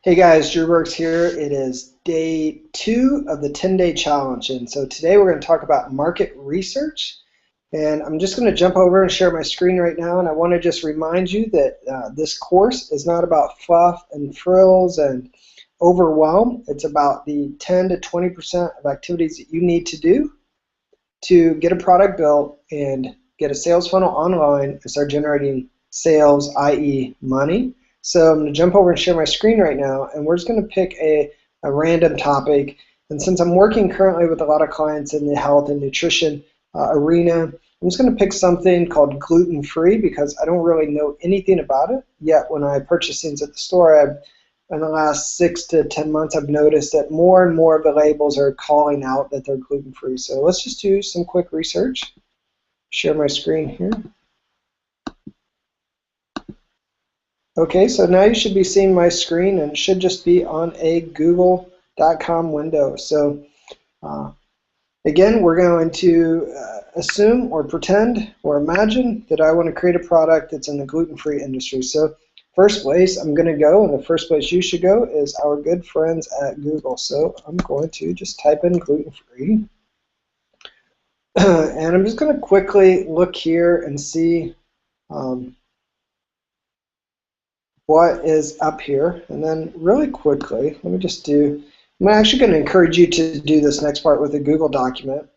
Hey guys, Drew Burks here. It is day 2 of the 10-day challenge, and so today we're going to talk about market research. And I'm just going to jump over and share my screen right now, and I want to just remind you that this course is not about fluff and frills and overwhelm. It's about the 10 to 20% of activities that you need to do to get a product built and get a sales funnel online and start generating sales, i.e. money. So I'm going to jump over and share my screen right now, and we're just going to pick a random topic. And since I'm working currently with a lot of clients in the health and nutrition arena, I'm just going to pick something called gluten-free because I don't really know anything about it yet. When I purchase things at the store, in the last 6 to 10 months, I've noticed that more and more of the labels are calling out that they're gluten-free. So let's just do some quick research. Share my screen here. Okay, so now you should be seeing my screen, and it should just be on a google.com window. So again, we're going to assume or pretend or imagine that I want to create a product that's in the gluten-free industry. So first place I'm going to go, and the first place you should go, is our good friends at Google. So I'm going to just type in gluten-free. And I'm just going to quickly look here and see what is up here. And then really quickly, let me just do, I'm actually going to encourage you to do this next part with a Google document,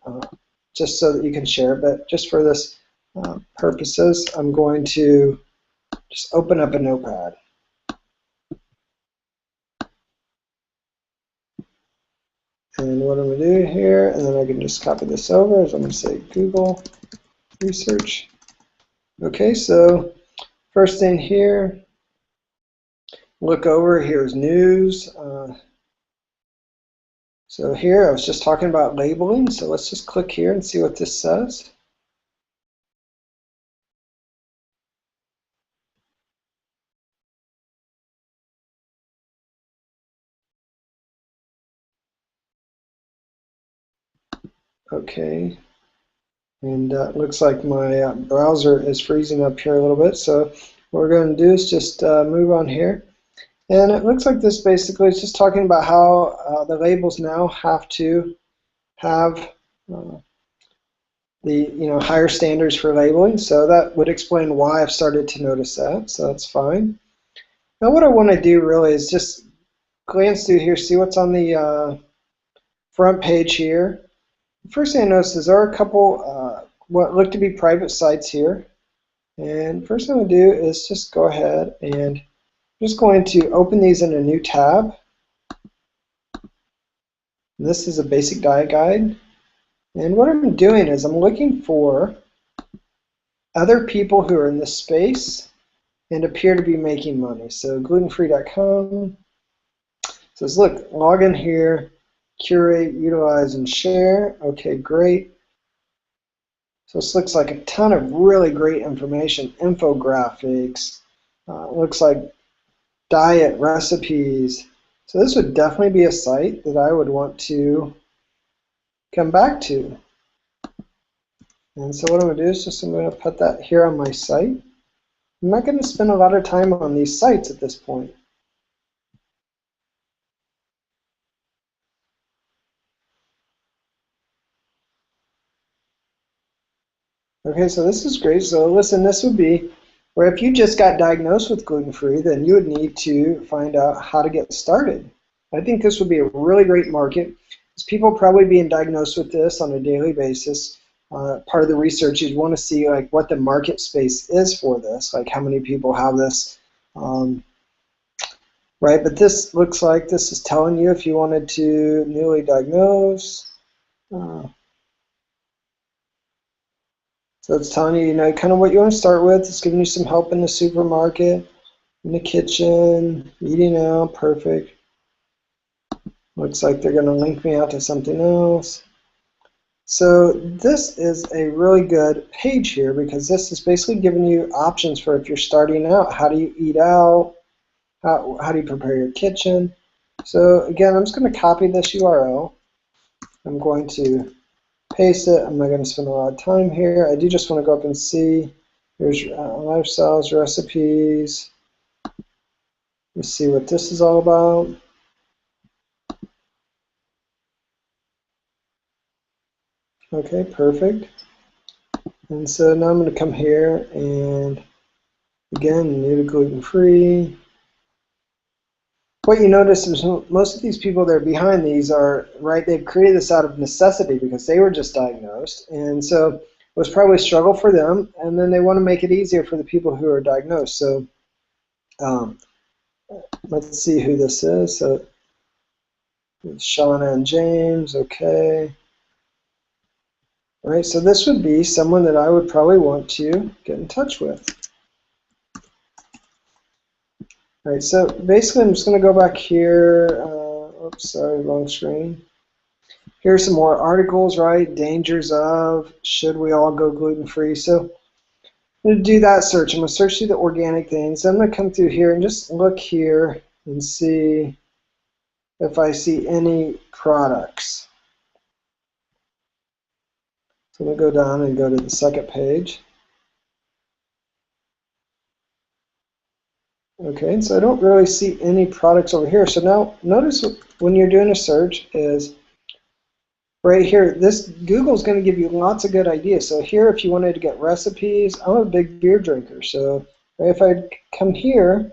just so that you can share. But just for this purposes, I'm going to just open up a notepad. And what I'm going to do here, and then I can just copy this over, is I'm going to say Google Research. Okay, so first thing here, look over, here's news. So here I was just talking about labeling, so let's just click here and see what this says. Okay, and looks like my browser is freezing up here a little bit, so what we're going to do is just move on here. And it looks like this basically is just talking about how the labels now have to have the higher standards for labeling. So that would explain why I've started to notice that. So that's fine. Now what I want to do really is just glance through here, see what's on the front page here. The first thing I noticed is there are a couple what look to be private sites here. And first thing I'm going to do is just go ahead and I'm just going to open these in a new tab. And this is a basic diet guide. And what I'm doing is I'm looking for other people who are in this space and appear to be making money. So glutenfree.com says, look, log in here, curate, utilize, and share. Okay, great. So this looks like a ton of really great information, infographics, looks like diet recipes. So this would definitely be a site that I would want to come back to. And so what I'm going to do is just I'm going to put that here on my site. I'm not going to spend a lot of time on these sites at this point. Okay, so this is great. So listen, this would be where if you just got diagnosed with gluten-free, then you would need to find out how to get started. I think this would be a really great market, because people are probably being diagnosed with this on a daily basis. Part of the research, you'd want to see like what the market space is for this, like how many people have this, right? But this looks like this is telling you if you wanted to newly diagnose. So it's telling you, kind of what you want to start with. It's giving you some help in the supermarket, in the kitchen, eating out, perfect. Looks like they're going to link me out to something else. So this is a really good page here because this is basically giving you options for if you're starting out. How do you eat out? How do you prepare your kitchen? So again, I'm just going to copy this URL. I'm going to paste it. I'm not going to spend a lot of time here. I do just want to go up and see. Here's lifestyles, recipes. Let's see what this is all about. Okay, perfect. And so now I'm going to come here and again, new to gluten-free. What you notice is most of these people that are behind these are, right, they've created this out of necessity because they were just diagnosed. And so it was probably a struggle for them. And then they want to make it easier for the people who are diagnosed. So let's see who this is. So it's Shauna and James, okay. All right, so this would be someone that I would probably want to get in touch with. All right, so basically I'm just going to go back here. Oops, sorry, wrong screen. Here's some more articles, right? Dangers of, should we all go gluten-free? So I'm going to do that search. I'm going to search through the organic things. I'm going to come through here and just look here and see if I see any products. So I'm going to go down and go to the second page. Okay, so I don't really see any products over here. So now notice when you're doing a search is right here, this Google's going to give you lots of good ideas. So here, if you wanted to get recipes, I'm a big beer drinker. So if I come here,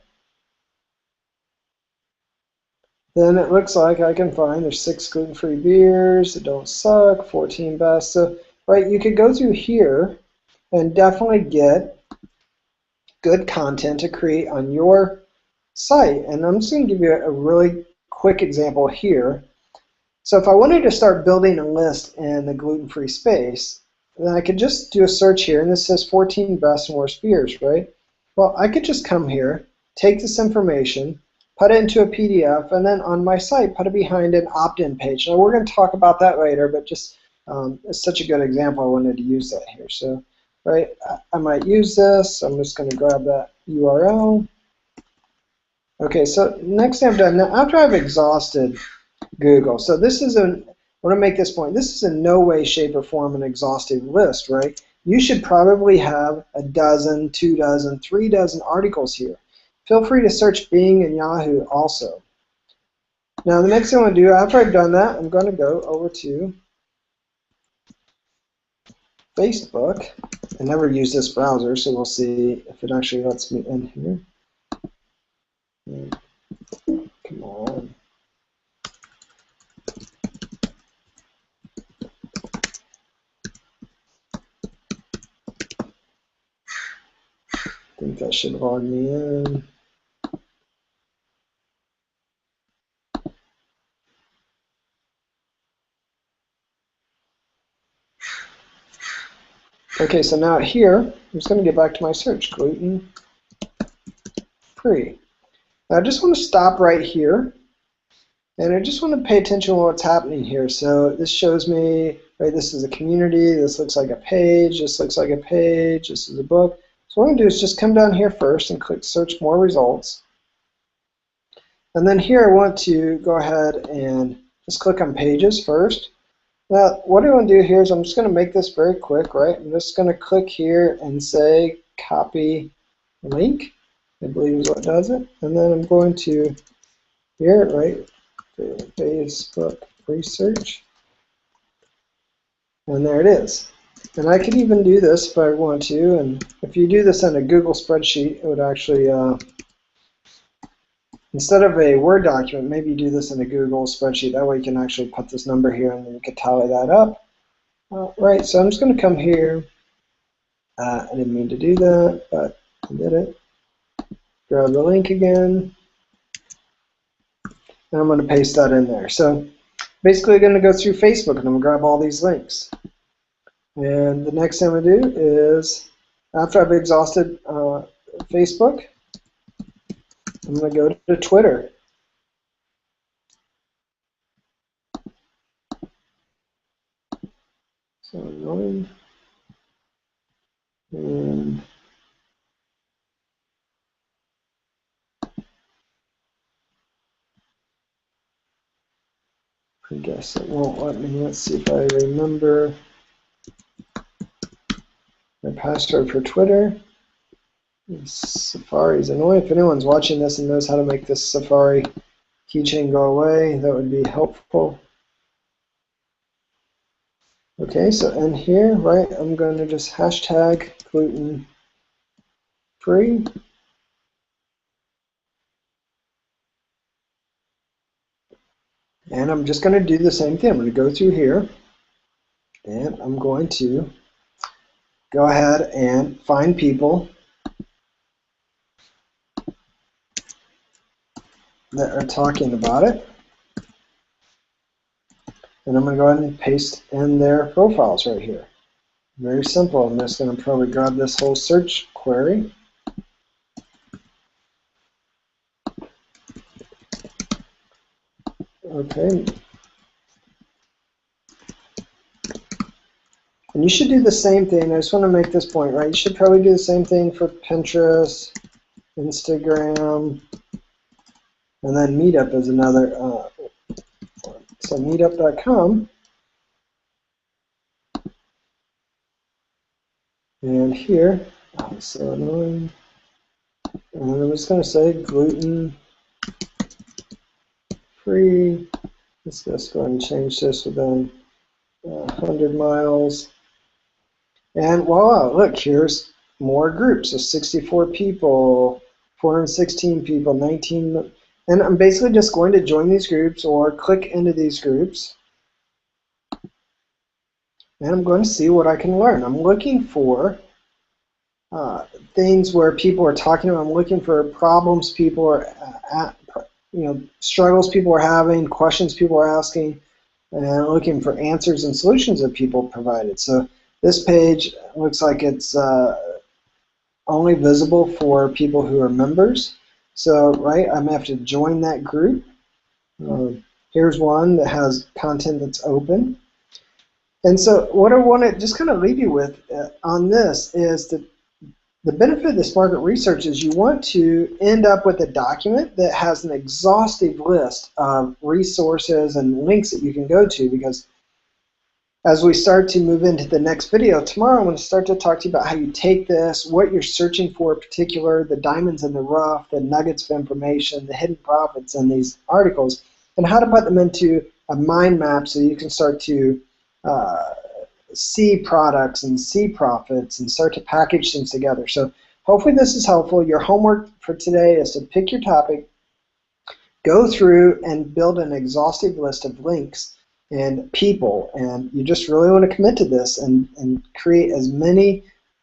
then it looks like I can find there's 6 gluten-free beers that don't suck, 14 best. So right, you could go through here and definitely get good content to create on your site. And I'm just going to give you a really quick example here. So if I wanted to start building a list in the gluten-free space, then I could just do a search here, and this says 14 best and worst beers, right? Well, I could just come here, take this information, put it into a PDF, and then on my site, put it behind an opt-in page. Now, we're going to talk about that later, but just it's such a good example, I wanted to use that here. So, right, I might use this. I'm just going to grab that URL. Okay, so next thing I've done, now after I've exhausted Google, so this is I want to make this point, this is in no way, shape, or form an exhaustive list, right? You should probably have a dozen, 2 dozen, 3 dozen articles here. Feel free to search Bing and Yahoo also. Now the next thing I want to do, after I've done that, I'm going to go over to Facebook. I never use this browser, so we'll see if it actually lets me in here. Come on. I think that should log me in. Okay, so now here, I'm just going to get back to my search, gluten-free. Now I just want to stop right here, and I just want to pay attention to what's happening here. So this shows me, right, this is a community, this looks like a page, this looks like a page, this is a book. So what I'm going to do is just come down here first and click search more results. And then here I want to go ahead and just click on pages first. Now what I want to do here is I'm just going to make this very quick, right? I'm just going to click here and say copy link, I believe is what does it. And then I'm going to here, right, Facebook research. And there it is. And I could even do this if I want to, and if you do this in a Google spreadsheet, it would actually, instead of a Word document, maybe you do this in a Google spreadsheet. That way you can actually put this number here and then you can tally that up. Right, so I'm just going to come here. I didn't mean to do that, but I did it. Grab the link again. And I'm going to paste that in there. So basically I'm going to go through Facebook and I'm going to grab all these links. And the next thing I'm going to do is, after I've exhausted Facebook, I'm going to go to Twitter. So annoying. And I guess it won't let me. Let's see if I remember my password for Twitter. Safari is annoying. If anyone's watching this and knows how to make this Safari keychain go away, that would be helpful. Okay, so in here, right, I'm going to just hashtag gluten free. And I'm just going to do the same thing. I'm going to go through here, and I'm going to go ahead and find people that are talking about it. And I'm going to go ahead and paste in their profiles right here. Very simple. I'm just going to probably grab this whole search query. Okay. And you should do the same thing. I just want to make this point, right? You should probably do the same thing for Pinterest, Instagram, and then Meetup is another. So meetup.com. And here, oh, so annoying. And I'm just going to say gluten free. Let's just go ahead and change this within 100 miles. And voila, look, here's more groups. So 64 people, 416 people, 19. And I'm basically just going to join these groups or click into these groups. And I'm going to see what I can learn. I'm looking for things where people are talking about. I'm looking for problems people are struggles people are having, questions people are asking, and I'm looking for answers and solutions that people provided. So this page looks like it's only visible for people who are members. So, right, I'm going to have to join that group. Here's one that has content that's open. And so what I want to just kind of leave you with on this is that the benefit of this market research is you want to end up with a document that has an exhaustive list of resources and links that you can go to, because as we start to move into the next video tomorrow, I'm going to start to talk to you about how you take this, what you're searching for in particular, the diamonds in the rough, the nuggets of information, the hidden profits in these articles, and how to put them into a mind map so you can start to see products and see profits and start to package things together. So hopefully this is helpful. Your homework for today is to pick your topic, go through and build an exhaustive list of links and people, and you just really want to commit to this and create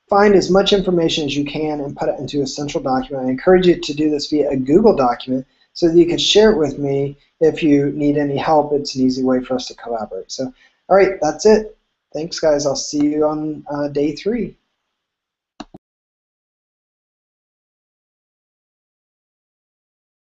find as much information as you can and put it into a central document. I encourage you to do this via a Google document so that you can share it with me if you need any help. It's an easy way for us to collaborate. So, all right, that's it. Thanks, guys. I'll see you on day 3.